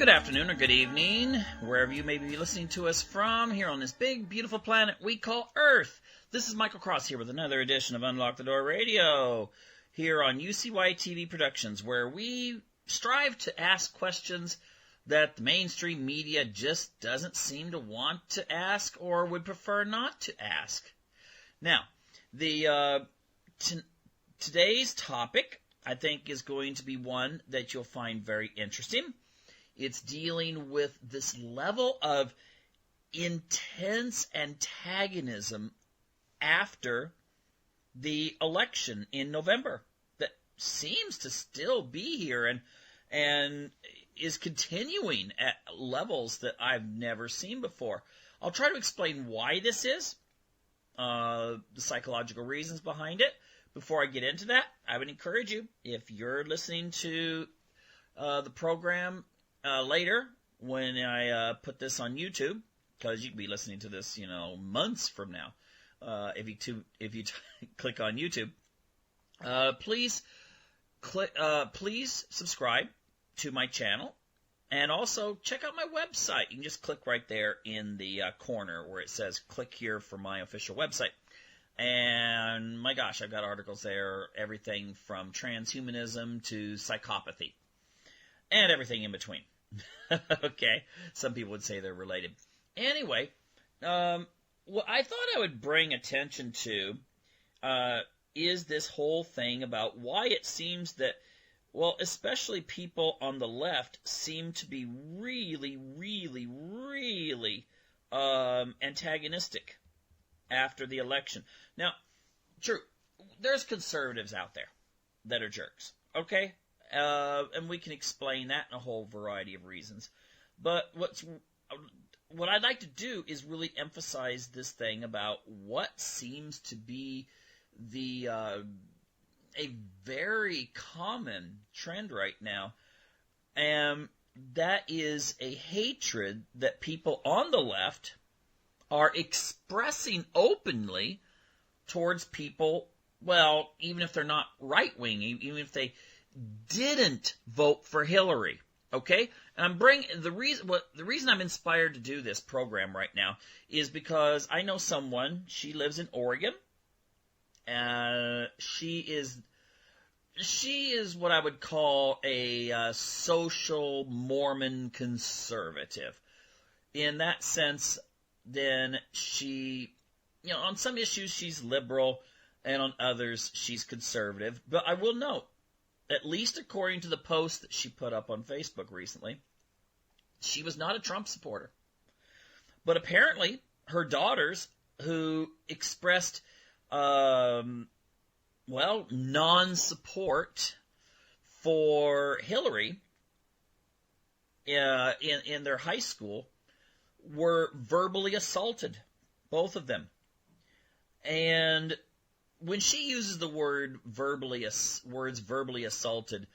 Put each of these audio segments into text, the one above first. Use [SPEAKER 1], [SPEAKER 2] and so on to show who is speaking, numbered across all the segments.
[SPEAKER 1] Good afternoon or good evening, wherever you may be listening to us from, here on this big, beautiful planet we call Earth. This is Michael Cross here with another edition of Unlock the Door Radio, here on UCY TV Productions, where we strive to ask questions that the mainstream media just doesn't seem to want to ask or would prefer not to ask. Now, today's topic, I think, is going to be one that you'll find very interesting. It's dealing with this level of intense antagonism after the election in November that seems to still be here and is continuing at levels that I've never seen before. I'll try to explain why this is, the psychological reasons behind it. Before I get into that, I would encourage you, if you're listening to the program later, when I put this on YouTube, because you can be listening to this, months from now, if you click on YouTube, please subscribe to my channel, and also check out my website. You can just click right there in the corner where it says "Click here for my official website." And my gosh, I've got articles there, everything from transhumanism to psychopathy, and everything in between. Okay, some people would say they're related. Anyway, what I thought I would bring attention to is this whole thing about why it seems that, well, especially people on the left seem to be really, really, really antagonistic after the election. Now, true, there's conservatives out there that are jerks, okay? And we can explain that in a whole variety of reasons. But what I'd like to do is really emphasize this thing about what seems to be a very common trend right now, and that is a hatred that people on the left are expressing openly towards people, well, even if they're not right-wing, even if they didn't vote for Hillary, okay? And I'm bringing the reason I'm inspired to do this program right now is because I know someone. She lives in Oregon. She is what I would call a social Mormon conservative. In that sense, then she, on some issues she's liberal, and on others she's conservative. But I will note, at least according to the post that she put up on Facebook recently, she was not a Trump supporter. But apparently, her daughters, who expressed, non-support for Hillary in their high school, were verbally assaulted, both of them. And when she uses the words verbally assaulted,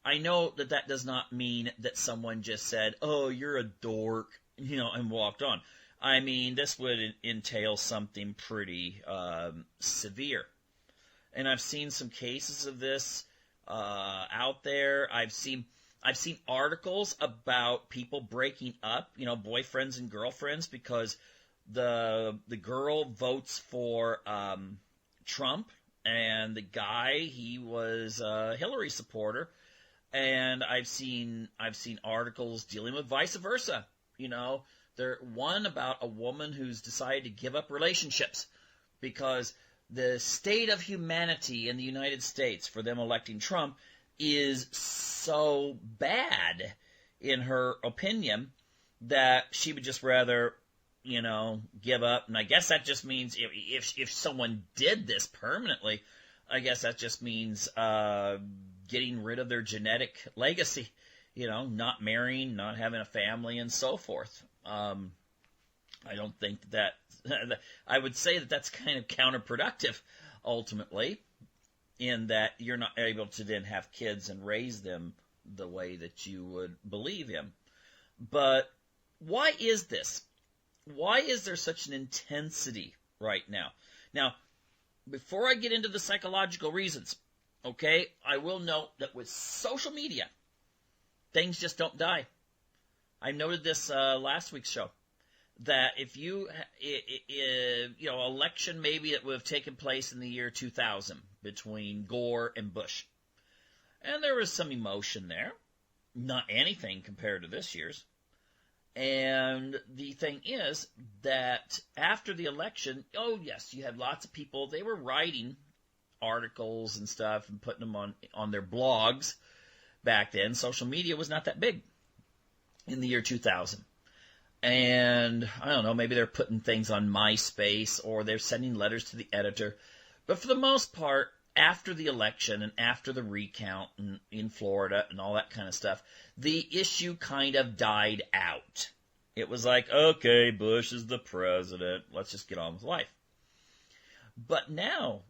[SPEAKER 1] I know that does not mean that someone just said, "Oh, you're a dork," and walked on. I mean, this would entail something pretty severe. And I've seen some cases of this out there. I've seen articles about people breaking up, boyfriends and girlfriends, because the girl votes for Trump, and the guy, he was a Hillary supporter. And I've seen articles dealing with vice versa. There one about a woman who's decided to give up relationships because the state of humanity in the United States for them electing Trump is so bad, in her opinion, that she would just rather give up. And I guess that just means if someone did this permanently, I guess that just means getting rid of their genetic legacy, not marrying, not having a family, and so forth. I don't think that I would say that that's kind of counterproductive, ultimately, in that you're not able to then have kids and raise them the way that you would believe in. But why is this? Why is there such an intensity right now? Now, before I get into the psychological reasons, okay, I will note that with social media, things just don't die. I noted this last week's show, that if election maybe it would have taken place in the year 2000 between Gore and Bush. And there was some emotion there. Not anything compared to this year's. And the thing is that after the election, oh yes, you had lots of people, they were writing articles and stuff and putting them on their blogs back then. Social media was not that big in the year 2000. And I don't know, maybe they're putting things on MySpace or they're sending letters to the editor. But for the most part, after the election and after the recount in Florida and all that kind of stuff, the issue kind of died out. It was like, okay, Bush is the president. Let's just get on with life. But now,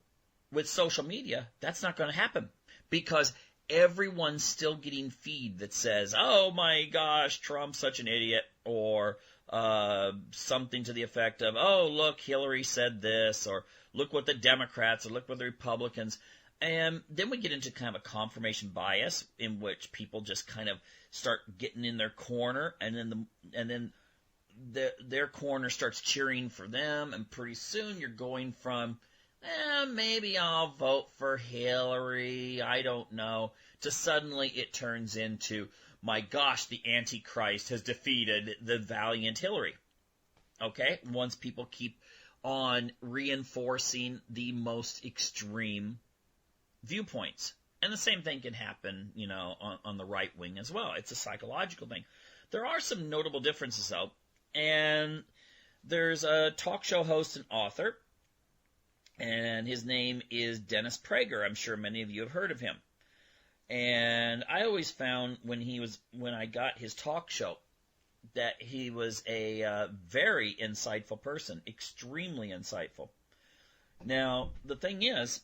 [SPEAKER 1] with social media, that's not going to happen because everyone's still getting feed that says, oh my gosh, Trump's such an idiot, or something to the effect of, oh, look, Hillary said this, or look what the Democrats, or look what the Republicans. And then we get into kind of a confirmation bias in which people just kind of start getting in their corner, and then their corner starts cheering for them, and pretty soon you're going from, maybe I'll vote for Hillary, I don't know, to suddenly it turns into, my gosh, the Antichrist has defeated the valiant Hillary. Okay? Once people keep on reinforcing the most extreme viewpoints. And the same thing can happen, on the right wing as well. It's a psychological thing. There are some notable differences, though. And there's a talk show host and author, and his name is Dennis Prager. I'm sure many of you have heard of him. And I always found when I got his talk show that he was a very insightful person, extremely insightful. Now, the thing is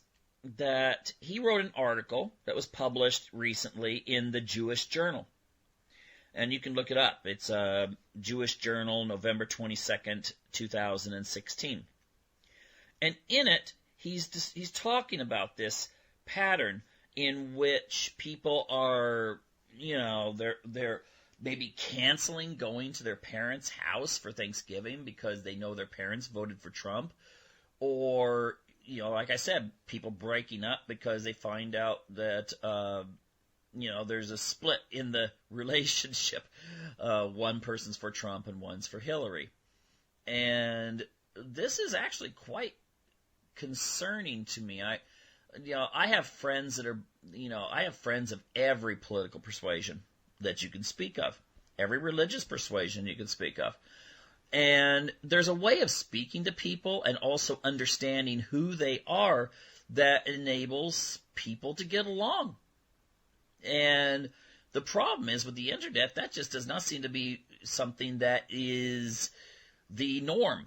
[SPEAKER 1] that he wrote an article that was published recently in the Jewish Journal. And you can look it up. It's a Jewish Journal, November 22nd, 2016. And in it, he's talking about this pattern in which people are, they're maybe canceling going to their parents' house for Thanksgiving because they know their parents voted for Trump. Or, like I said, people breaking up because they find out that, there's a split in the relationship. One person's for Trump and one's for Hillary. And this is actually quite concerning to me. I have friends that are, I have friends of every political persuasion that you can speak of, every religious persuasion you can speak of. And there's a way of speaking to people and also understanding who they are that enables people to get along. And the problem is with the internet, that just does not seem to be something that is the norm.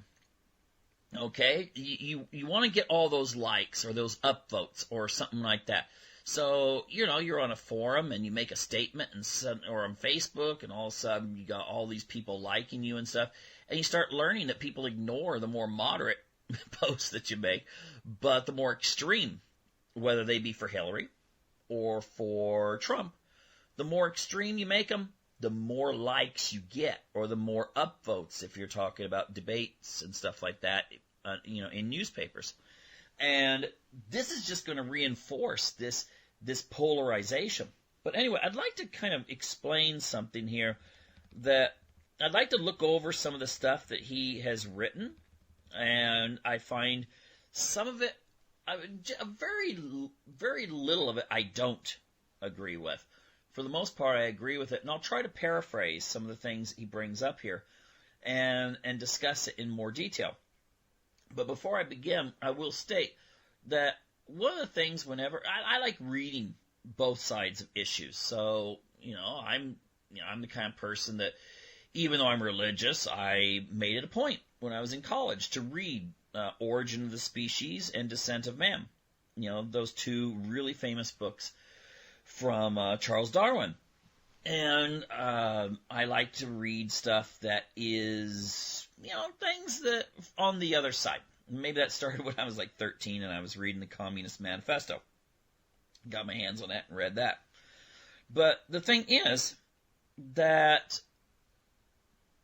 [SPEAKER 1] Okay? You want to get all those likes or those upvotes or something like that. So, you're on a forum and you make a statement or on Facebook, and all of a sudden you got all these people liking you and stuff. And you start learning that people ignore the more moderate posts that you make, but the more extreme, whether they be for Hillary or for Trump, the more extreme you make them, the more likes you get, or the more upvotes if you're talking about debates and stuff like that, in newspapers. And this is just going to reinforce this polarization. But anyway, I'd like to kind of explain something here that I'd like to look over some of the stuff that he has written, and I find some of it, very, very little of it I don't agree with. For the most part, I agree with it, and I'll try to paraphrase some of the things he brings up here and discuss it in more detail. But before I begin, I will state that one of the things whenever I like reading both sides of issues. So, I'm the kind of person that, even though I'm religious, I made it a point when I was in college to read Origin of the Species and Descent of Man. Those two really famous books from Charles Darwin. And I like to read stuff that is, things that on the other side. Maybe that started when I was like 13 and I was reading the Communist Manifesto. Got my hands on that and read that. But the thing is that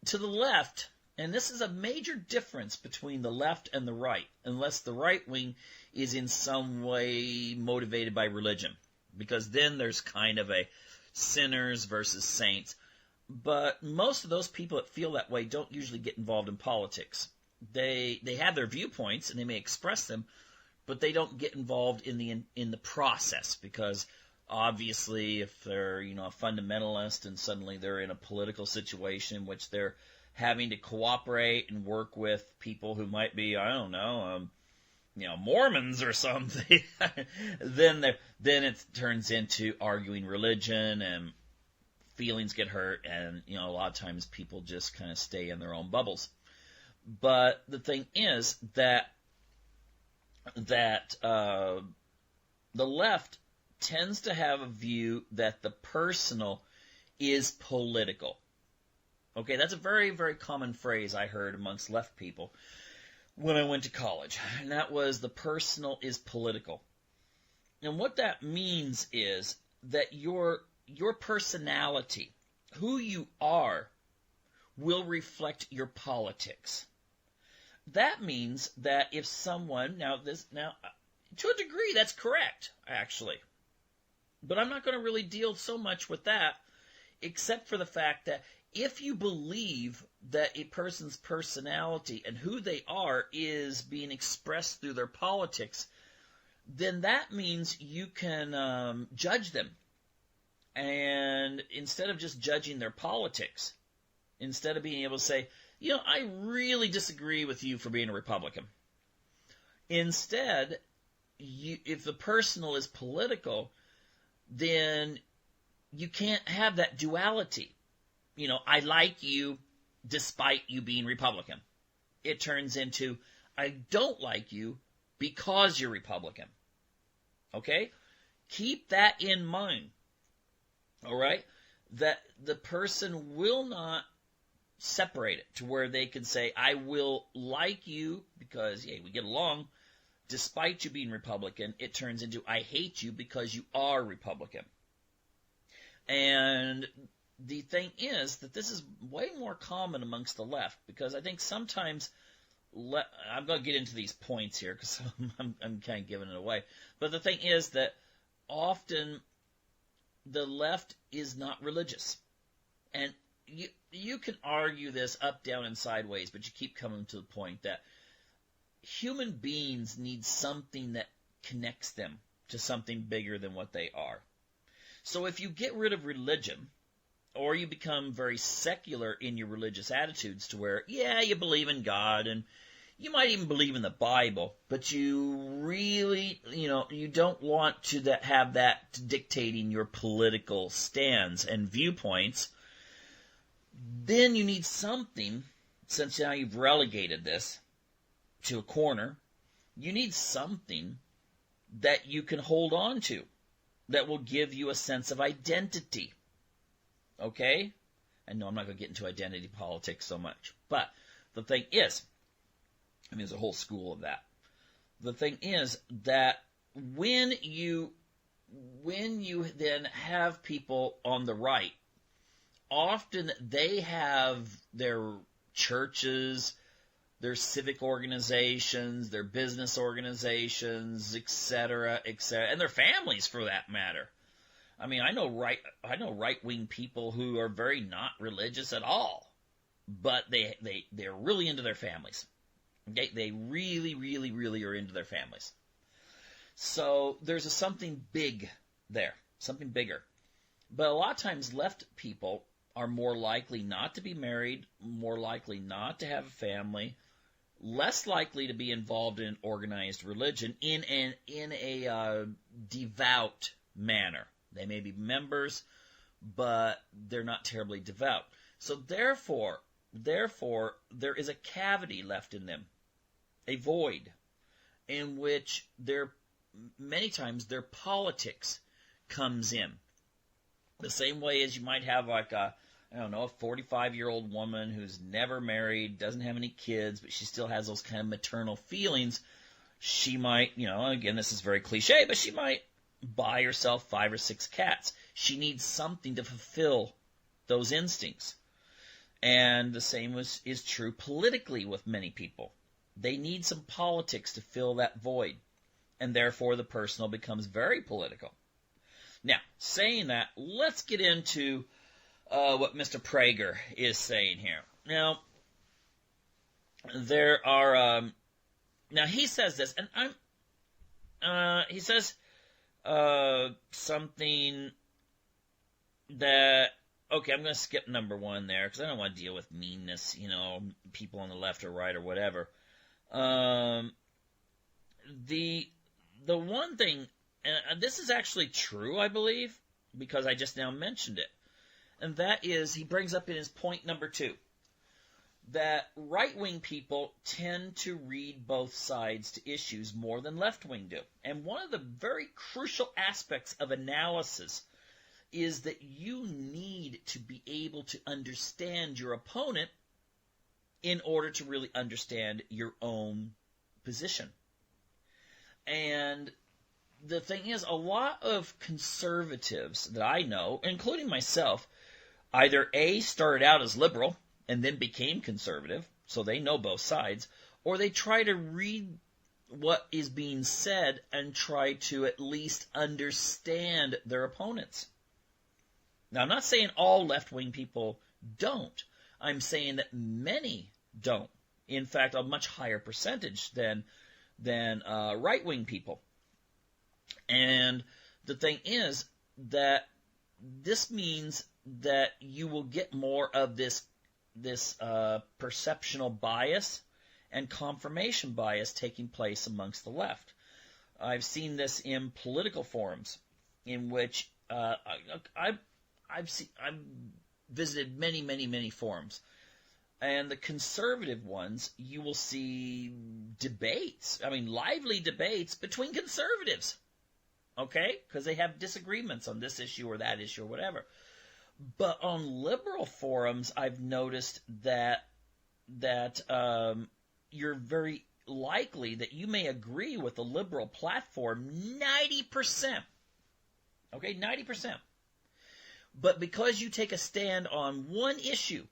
[SPEAKER 1] to the left, and this is a major difference between the left and the right, unless the right wing is in some way motivated by religion, because then there's kind of a sinners versus saints. But most of those people that feel that way don't usually get involved in politics. They have their viewpoints and they may express them, but they don't get involved in the process, because obviously if they're a fundamentalist and suddenly they're in a political situation in which they're having to cooperate and work with people who might be, I don't know, Mormons or something, then it turns into arguing religion, and feelings get hurt, and a lot of times people just kind of stay in their own bubbles. But the thing is that the left tends to have a view that the personal is political. Okay, that's a very, very common phrase I heard amongst left people when I went to college, and that was the personal is political. And what that means is that your personality, who you are, will reflect your politics. That means that if someone, now to a degree that's correct, actually. But I'm not going to really deal so much with that, except for the fact that if you believe that a person's personality and who they are is being expressed through their politics, then that means you can judge them. And instead of just judging their politics, instead of being able to say, I really disagree with you for being a Republican. Instead, if the personal is political, then you can't have that duality. I like you despite you being Republican. It turns into, I don't like you because you're Republican. Okay? Keep that in mind. All right? That the person will not separate it to where they can say, I will like you because, we get along, despite you being Republican. It turns into, I hate you because you are Republican. And the thing is that this is way more common amongst the left, because I think sometimes, I'm going to get into these points here because I'm kind of giving it away, but the thing is that often the left is not religious. And you can argue this up, down, and sideways, but you keep coming to the point that human beings need something that connects them to something bigger than what they are. So if you get rid of religion, or you become very secular in your religious attitudes to where, you believe in God, and you might even believe in the Bible, but you really, you don't want to have that dictating your political stands and viewpoints, then you need something, since now you've relegated this to a corner, you need something that you can hold on to that will give you a sense of identity. Okay? And no, I'm not going to get into identity politics so much. But the thing is, there's a whole school of that. The thing is that when you then have people on the right, often they have their churches, their civic organizations, their business organizations, etc., and their families for that matter. I know right-wing people who are very not religious at all, but they're really into their families. Okay? They really, really, really are into their families. So there's something big there, something bigger. But a lot of times left people are more likely not to be married, more likely not to have a family, less likely to be involved in organized religion in a devout manner. They may be members, but they're not terribly devout. So therefore, there is a cavity left in them, a void, in which many times their politics comes in. The same way as you might have a 45-year-old woman who's never married, doesn't have any kids, but she still has those kind of maternal feelings. She might, again, this is very cliche, but she might buy herself 5 or 6 cats. She needs something to fulfill those instincts. And the same is true politically with many people. They need some politics to fill that void, and therefore the personal becomes very political. Now, saying that, let's get into what Mr. Prager is saying here. Now, there are now he says this, and he says something that, okay, I'm going to skip number 1 there because I don't want to deal with meanness, people on the left or right or whatever. The one thing, and this is actually true, I believe, because I just now mentioned it, and that is, he brings up in his point number 2, that right-wing people tend to read both sides to issues more than left-wing do. And one of the very crucial aspects of analysis is that you need to be able to understand your opponent in order to really understand your own position. And the thing is, a lot of conservatives that I know, including myself, either A, started out as liberal and then became conservative, so they know both sides, or they try to read what is being said and try to at least understand their opponents. Now, I'm not saying all left-wing people don't. I'm saying that many don't. In fact, a much higher percentage than right-wing people. And the thing is that this means that you will get more of this perceptional bias and confirmation bias taking place amongst the left. I've seen this in political forums in which I've visited many forums. And the conservative ones, you will see debates, lively debates between conservatives, okay? Because they have disagreements on this issue or that issue or whatever. But on liberal forums, I've noticed that you're very likely that you may agree with the liberal platform 90%, okay, 90%. But because you take a stand on one issue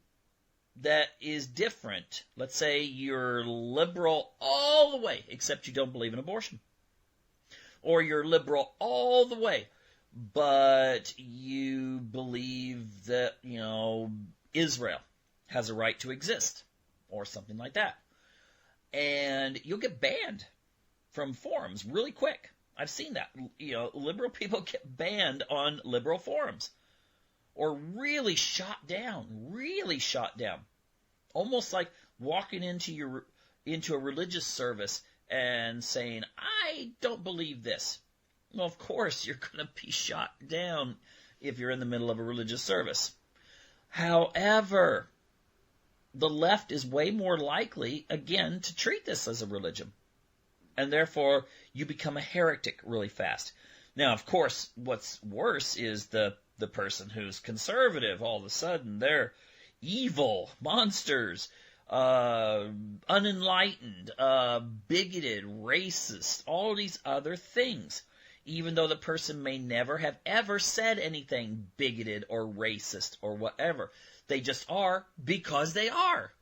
[SPEAKER 1] that is different, let's say you're liberal all the way, except you don't believe in abortion. Or you're liberal all the way, but you believe that, Israel has a right to exist, or something like that. And you'll get banned from forums really quick. I've seen that. Liberal people get banned on liberal forums. Or really shot down. Almost like walking into a religious service and saying, I don't believe this. Well, of course, you're going to be shot down if you're in the middle of a religious service. However, the left is way more likely, again, to treat this as a religion. And therefore, you become a heretic really fast. Now, of course, what's worse is the person who's conservative. All of a sudden, they're evil, monsters, unenlightened, bigoted, racist, all these other things. Even though the person may never have ever said anything bigoted or racist or whatever. They just are because they are.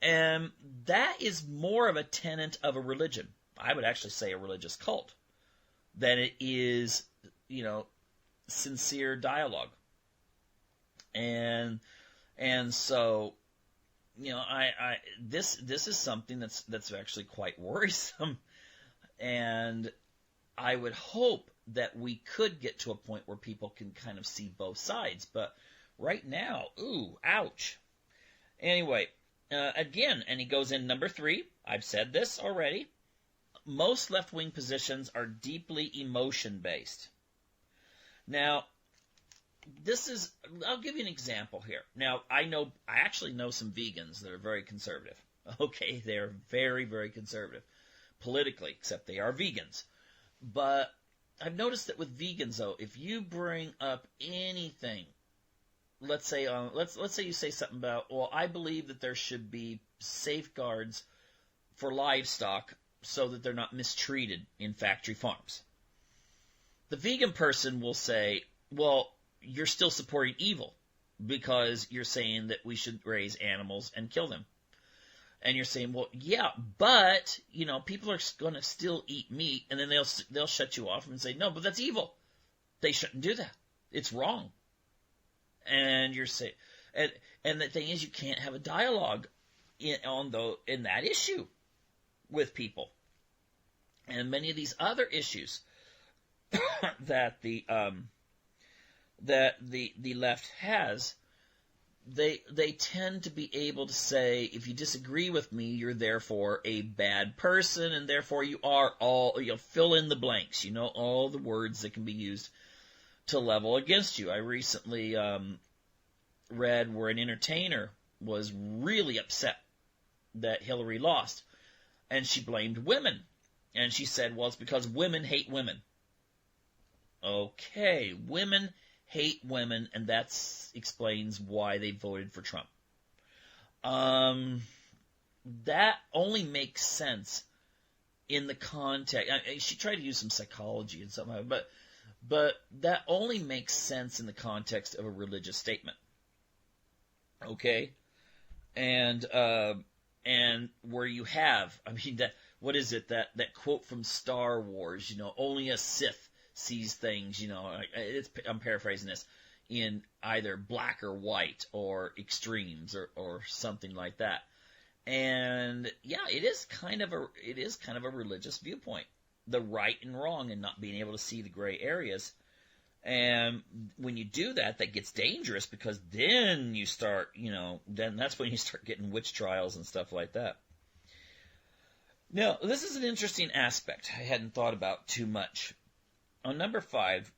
[SPEAKER 1] And that is more of a tenet of a religion. I would actually say a religious cult. Than it is, sincere dialogue. And so, this is something that's actually quite worrisome. And I would hope that we could get to a point where people can kind of see both sides. But right now, ooh, ouch. Anyway, again, and he goes in number 3. I've said this already. Most left-wing positions are deeply emotion-based. Now, I'll give you an example here. Now, I actually know some vegans that are very conservative. Okay, they're very, very conservative politically, except they are vegans. But I've noticed that with vegans, though, if you bring up anything, let's say you say something about, well, I believe that there should be safeguards for livestock so that they're not mistreated in factory farms. The vegan person will say, well, you're still supporting evil. because you're saying that we should raise animals and kill them. And you're saying, well, yeah, but, people are going to still eat meat, and then they'll shut you off and say, no, but that's evil. They shouldn't do that. It's wrong. And you're saying, and the thing is, you can't have a dialogue in that issue with people. And many of these other issues that the left has, they tend to be able to say, if you disagree with me, you're therefore a bad person, and therefore you are all, fill in the blanks, all the words that can be used to level against you. I recently read where an entertainer was really upset that Hillary lost, and she blamed women. And she said, well, it's because women hate women. Okay, women hate women, and that explains why they voted for Trump. That only makes sense in the context. She tried to use some psychology and something, but that only makes sense in the context of a religious statement. Okay, and where you have, what is it, that quote from Star Wars? Only a Sith sees things, I'm paraphrasing this, in either black or white or extremes or something like that. And yeah, it is kind of a religious viewpoint, the right and wrong, and not being able to see the gray areas. And when you do that, that gets dangerous, because then you start, then that's when you start getting witch trials and stuff like that. Now, this is an interesting aspect I hadn't thought about too much. On number 5,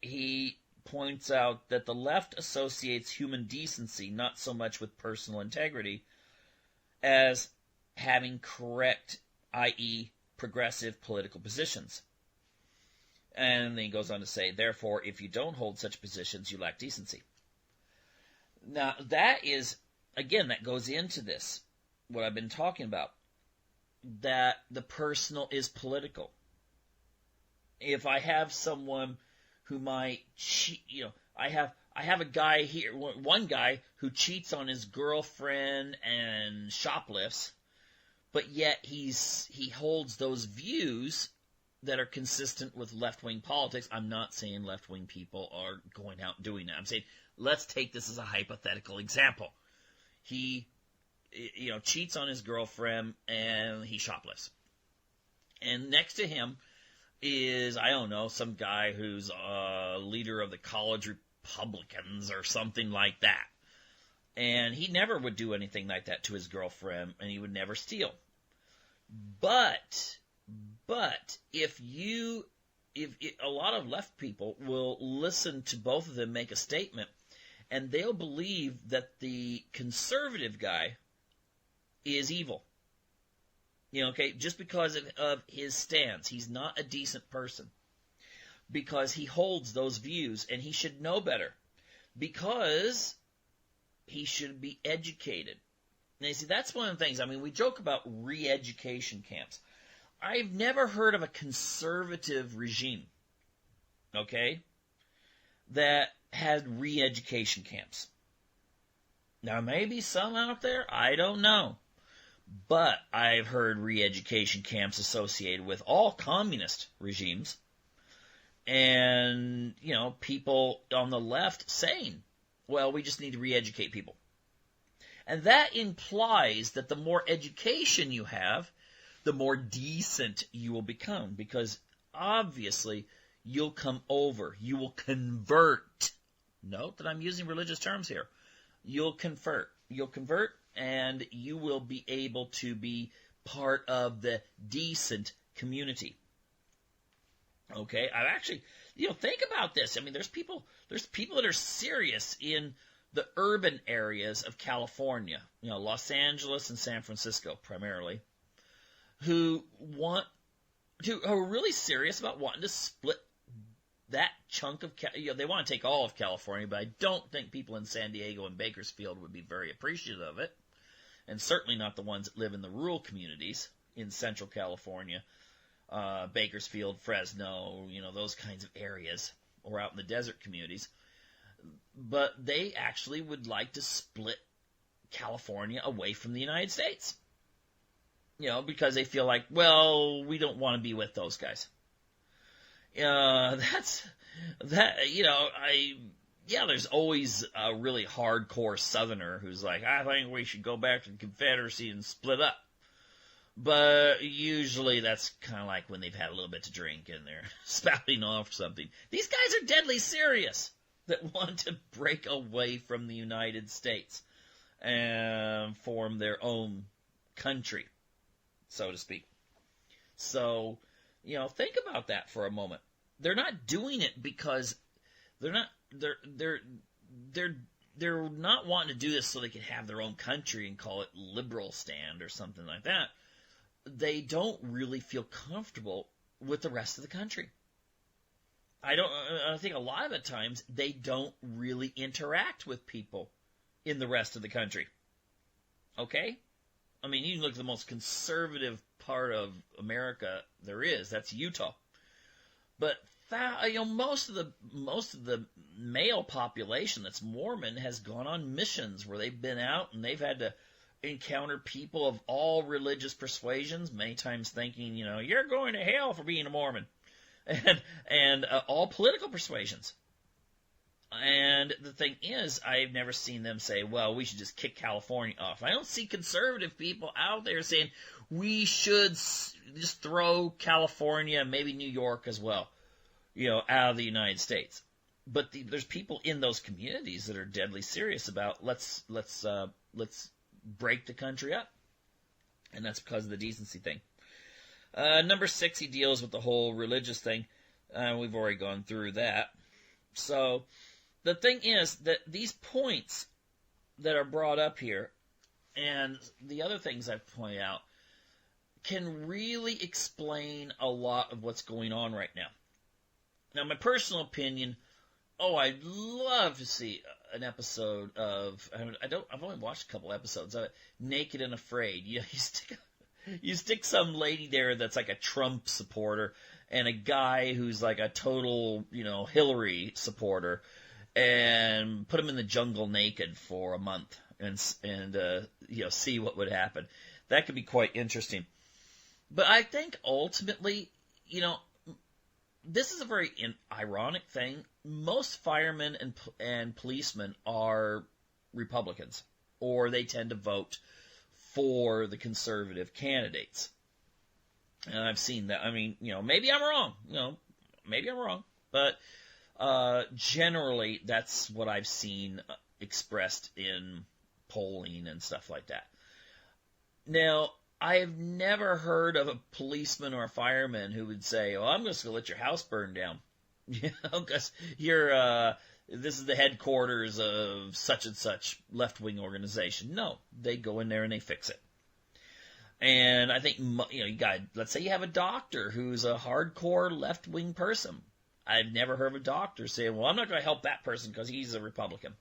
[SPEAKER 1] he points out that the left associates human decency not so much with personal integrity as having correct, i.e., progressive political positions. And then he goes on to say, therefore, if you don't hold such positions, you lack decency. Now, that is, again, that goes into this, what I've been talking about, that the personal is political. If I have someone who might cheat, I have a guy here, one guy who cheats on his girlfriend and shoplifts, but yet he holds those views that are consistent with left-wing politics. I'm not saying left-wing people are going out doing that. I'm saying, let's take this as a hypothetical example. He, cheats on his girlfriend and he shoplifts. And next to him is, I don't know, some guy who's a leader of the college Republicans or something like that. And he never would do anything like that to his girlfriend, and he would never steal. But if a lot of left people will listen to both of them make a statement, and they'll believe that the conservative guy is evil. Just because of his stance. He's not a decent person. Because he holds those views, and he should know better. Because he should be educated. Now, you see, that's one of the things. We joke about re-education camps. I've never heard of a conservative regime, that had re-education camps. Now, maybe some out there, I don't know. But I've heard re-education camps associated with all communist regimes. And, people on the left saying, well, we just need to re-educate people. And that implies that the more education you have, the more decent you will become. Because obviously, you'll come over. You will convert. Note that I'm using religious terms here. You'll convert. And you will be able to be part of the decent community. Okay, I've actually, think about this. There's people that are serious in the urban areas of California, Los Angeles and San Francisco primarily, who are really serious about wanting to split that chunk of, they want to take all of California, but I don't think people in San Diego and Bakersfield would be very appreciative of it, and certainly not the ones that live in the rural communities in Central California, Bakersfield, Fresno, those kinds of areas, or out in the desert communities. but they actually would like to split California away from the United States. Because they feel like, well, we don't want to be with those guys. There's always a really hardcore Southerner who's like, I think we should go back to the Confederacy and split up. But usually that's kind of like when they've had a little bit to drink and they're spouting off something. These guys are deadly serious that want to break away from the United States and form their own country, so to speak. So, think about that for a moment. They're not doing it because they're not wanting to do this so they can have their own country and call it liberal stand or something like that. They don't really feel comfortable with the rest of the country. I think a lot of the times they don't really interact with people in the rest of the country. Okay? I mean, you can look at the most conservative part of America there is. That's Utah. But most of the male population that's Mormon has gone on missions where they've been out and they've had to encounter people of all religious persuasions, many times thinking, you're going to hell for being a Mormon, and all political persuasions. And the thing is, I've never seen them say, well, we should just kick California off. I don't see conservative people out there saying we should just throw California, maybe New York as well, out of the United States. But there's people in those communities that are deadly serious about let's break the country up. And that's because of the decency thing. Number 6, he deals with the whole religious thing. We've already gone through that. So the thing is that these points that are brought up here and the other things I've pointed out can really explain a lot of what's going on right now. Now, my personal opinion, I'd love to see an episode of, I've only watched a couple episodes of it, Naked and Afraid. You stick some lady there that's like a Trump supporter and a guy who's like a total, Hillary supporter, and put them in the jungle naked for a month and see what would happen. That could be quite interesting. But I think ultimately, this is a very ironic thing. Most firemen and policemen are Republicans, or they tend to vote for the conservative candidates. And I've seen that. I mean, maybe I'm wrong. But generally, that's what I've seen expressed in polling and stuff like that. Now, I have never heard of a policeman or a fireman who would say, I'm just going to let your house burn down. Because this is the headquarters of such and such left-wing organization. No, they go in there and they fix it. And I think, let's say you have a doctor who's a hardcore left-wing person. I've never heard of a doctor saying, I'm not going to help that person because he's a Republican.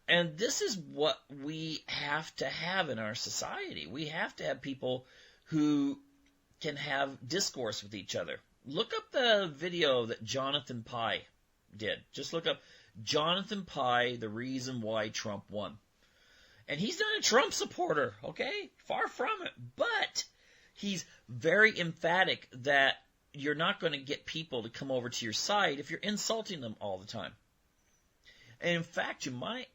[SPEAKER 1] And this is what we have to have in our society. We have to have people who can have discourse with each other. Look up the video that Jonathan Pye did. Just look up Jonathan Pye, the reason why Trump won. And he's not a Trump supporter, okay? Far from it. But he's very emphatic that you're not going to get people to come over to your side if you're insulting them all the time. And in fact, you might,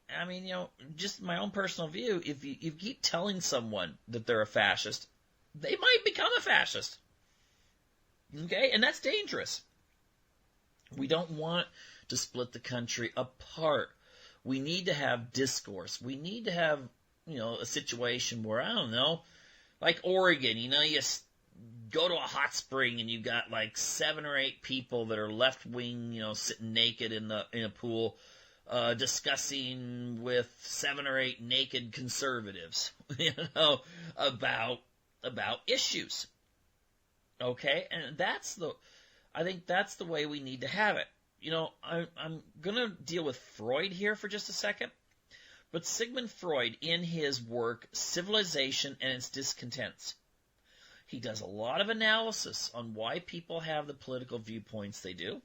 [SPEAKER 1] just my own personal view, if you keep telling someone that they're a fascist, they might become a fascist. Okay? And that's dangerous. We don't want to split the country apart. We need to have discourse. We need to have, a situation where, like Oregon, you go to a hot spring and you've got like 7 or 8 people that are left-wing, sitting naked in a pool, discussing with 7 or 8 naked conservatives, about issues. Okay? And I think that's the way we need to have it. I'm going to deal with Freud here for just a second. But Sigmund Freud, in his work, Civilization and Its Discontents, he does a lot of analysis on why people have the political viewpoints they do.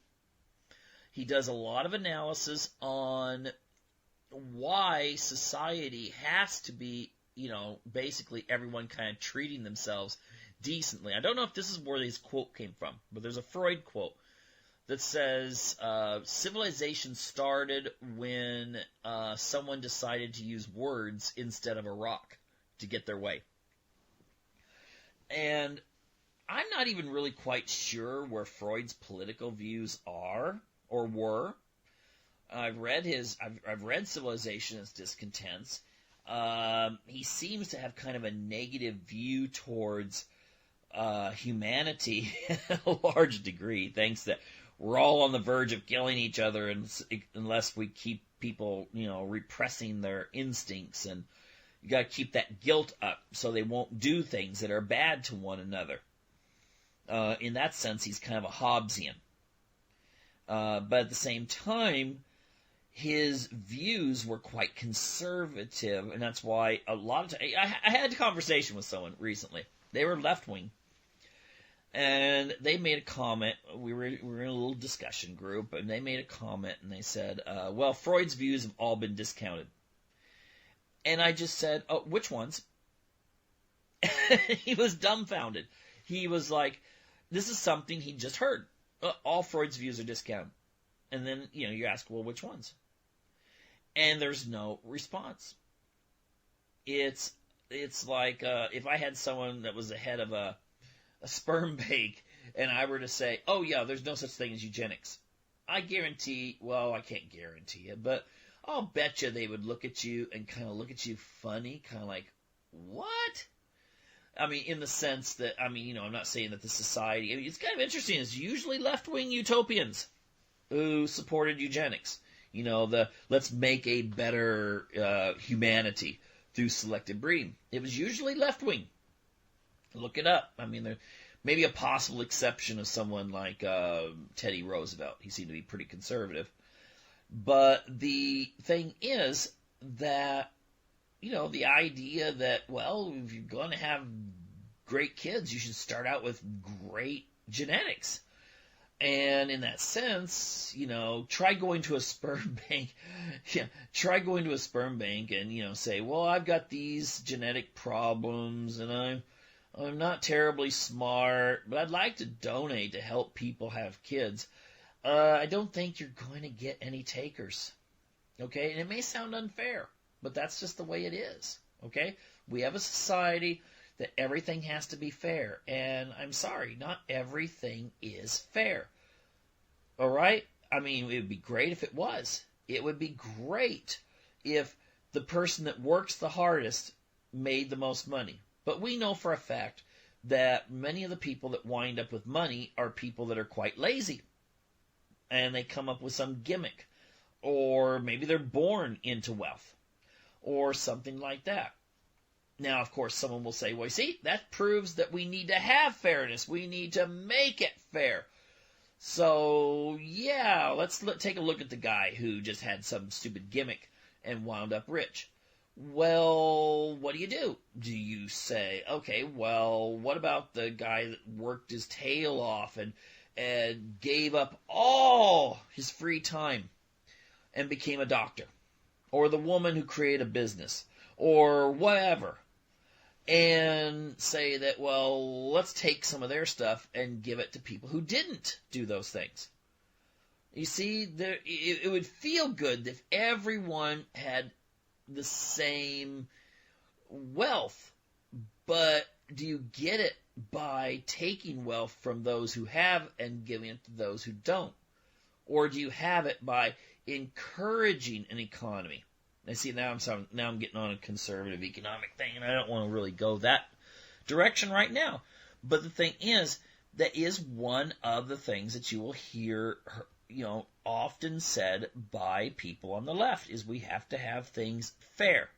[SPEAKER 1] He does a lot of analysis on why society has to be, basically everyone kind of treating themselves decently. I don't know if this is where this quote came from, but there's a Freud quote that says civilization started when someone decided to use words instead of a rock to get their way. And I'm not even really quite sure where Freud's political views are or were. I've read Civilization and Its Discontents. He seems to have kind of a negative view towards humanity in a large degree, thinks that we're all on the verge of killing each other unless we keep people, repressing their instincts, and you got to keep that guilt up so they won't do things that are bad to one another. In that sense, he's kind of a Hobbesian. But at the same time, his views were quite conservative, and that's why a lot of times, I had a conversation with someone recently. They were left-wing, and they made a comment. We were in a little discussion group, and they made a comment, and they said, well, Freud's views have all been discounted. And I just said, oh, which ones? He was dumbfounded. He was like, this is something he just heard. All Freud's views are discounted. And then, you ask, well, which ones? And there's no response. It's like if I had someone that was the head of a sperm bank, and I were to say, oh, yeah, there's no such thing as eugenics. I guarantee, well, I can't guarantee it, but I'll bet you they would look at you and kind of look at you funny, kind of like, what? I mean, in the sense that, I'm not saying that the society, it's kind of interesting, it's usually left-wing utopians who supported eugenics. Let's make a better humanity through selective breeding. It was usually left-wing. Look it up. There may be a possible exception of someone like Teddy Roosevelt. He seemed to be pretty conservative. But the thing is that, the idea that, well, if you're going to have great kids, you should start out with great genetics. And in that sense, try going to a sperm bank. Yeah, try going to a sperm bank and, say, well, I've got these genetic problems and I'm not terribly smart, but I'd like to donate to help people have kids. I don't think you're going to get any takers. Okay? And it may sound unfair, but that's just the way it is. Okay? We have a society that everything has to be fair. And I'm sorry, not everything is fair. All right? It would be great if it was. It would be great if the person that works the hardest made the most money. But we know for a fact that many of the people that wind up with money are people that are quite lazy. And they come up with some gimmick. Or maybe they're born into wealth. Or something like that. Now, of course, someone will say, well, see, that proves that we need to have fairness. We need to make it fair. So, yeah, let's take a look at the guy who just had some stupid gimmick and wound up rich. Well, what do? Do you say, okay, well, what about the guy that worked his tail off and gave up all his free time and became a doctor? Or the woman who created a business? Or whatever. And say that, well, let's take some of their stuff and give it to people who didn't do those things. You see, it would feel good if everyone had the same wealth, but do you get it by taking wealth from those who have and giving it to those who don't? Or do you have it by encouraging an economy? I see now I'm getting on a conservative economic thing, and I don't want to really go that direction right now. But the thing is, that is one of the things that you will hear, often said by people on the left, is we have to have things fair.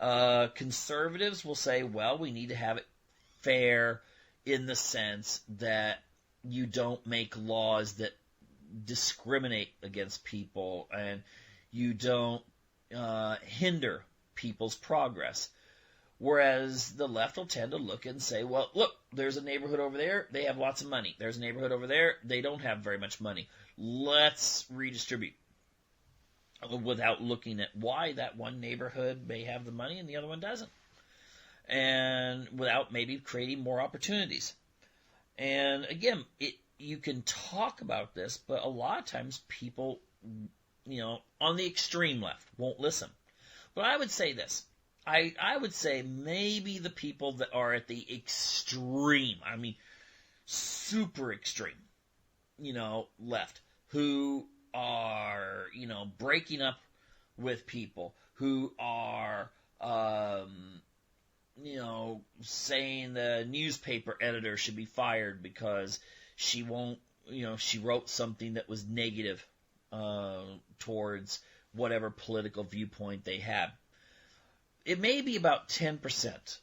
[SPEAKER 1] Conservatives will say, well, we need to have it fair in the sense that you don't make laws that discriminate against people, and you don't hinder people's progress. Whereas the left will tend to look and say, well, look, there's a neighborhood over there, they have lots of money. There's a neighborhood over there, they don't have very much money. Let's redistribute. Without looking at why that one neighborhood may have the money and the other one doesn't. And without maybe creating more opportunities. And again, you can talk about this, but a lot of times people, on the extreme left won't listen. But I would say this. I would say maybe the people that are at the extreme, I mean, super extreme, left, who are, breaking up with people, who are, saying the newspaper editor should be fired because she won't, she wrote something that was negative towards whatever political viewpoint they have. It may be about 10%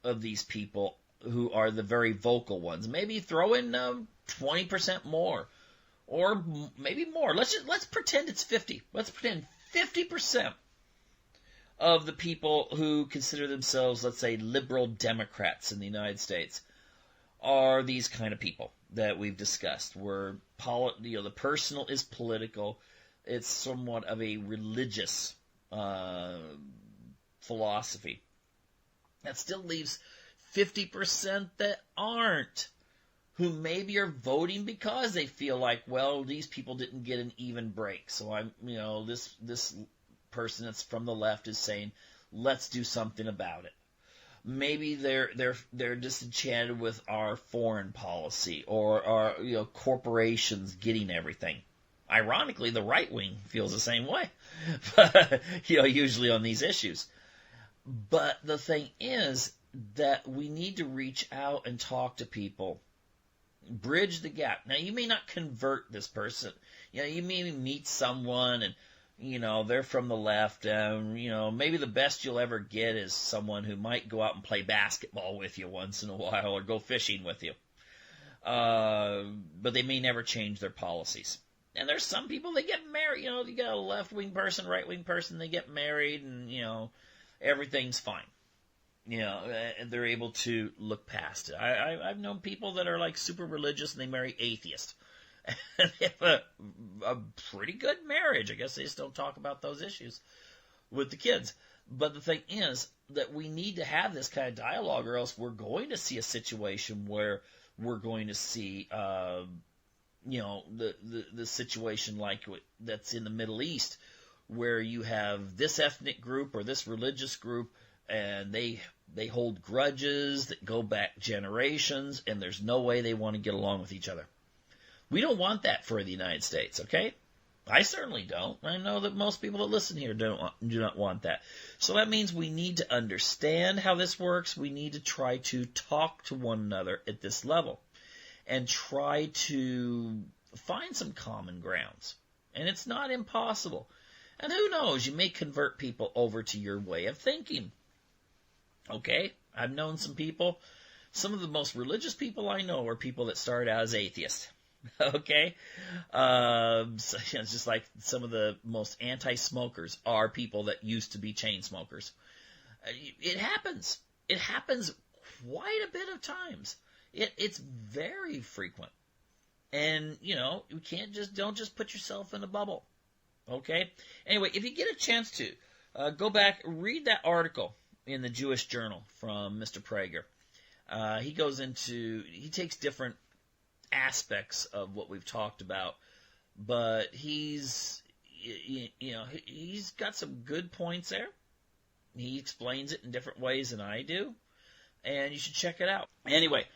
[SPEAKER 1] of these people who are the very vocal ones. Maybe throw in 20% more, or maybe more. Let's pretend it's 50. Let's pretend 50% of the people who consider themselves, let's say, liberal Democrats in the United States are these kind of people that we've discussed, where the personal is political. It's somewhat of a religious philosophy. That still leaves 50% that aren't, who maybe are voting because they feel like, well, these people didn't get an even break. So this person that's from the left is saying, let's do something about it. Maybe they're disenchanted with our foreign policy or our corporations getting everything. Ironically, the right wing feels the same way, usually on these issues. But the thing is that we need to reach out and talk to people, bridge the gap. Now, you may not convert this person. You may meet someone and, they're from the left, and, maybe the best you'll ever get is someone who might go out and play basketball with you once in a while or go fishing with you. But they may never change their policies. And there's some people that get married. You got a left-wing person, right-wing person, they get married, and, everything's fine. And they're able to look past it. I've known people that are like super religious and they marry atheists. And they have a pretty good marriage. I guess they just don't talk about those issues with the kids. But the thing is that we need to have this kind of dialogue, or else we're going to see a situation where we're going to see, the situation like that's in the Middle East, where you have this ethnic group or this religious group, and they hold grudges that go back generations, and there's no way they want to get along with each other. We don't want that for the United States, okay? I certainly don't. I know that most people that listen here do not want that. So that means we need to understand how this works. We need to try to talk to one another at this level and try to find some common grounds. And it's not impossible. And who knows, you may convert people over to your way of thinking. Okay? I've known some people. Some of the most religious people I know are people that started out as atheists. Okay? So, it's just like some of the most anti-smokers are people that used to be chain smokers. It happens. It happens quite a bit of times. It's very frequent. And, you don't just put yourself in a bubble. Okay? Anyway, if you get a chance to, go back, read that article in the Jewish Journal from Mr. Prager. He takes different aspects of what we've talked about, but he's got some good points there. He explains it in different ways than I do, and you should check it out. Anyway,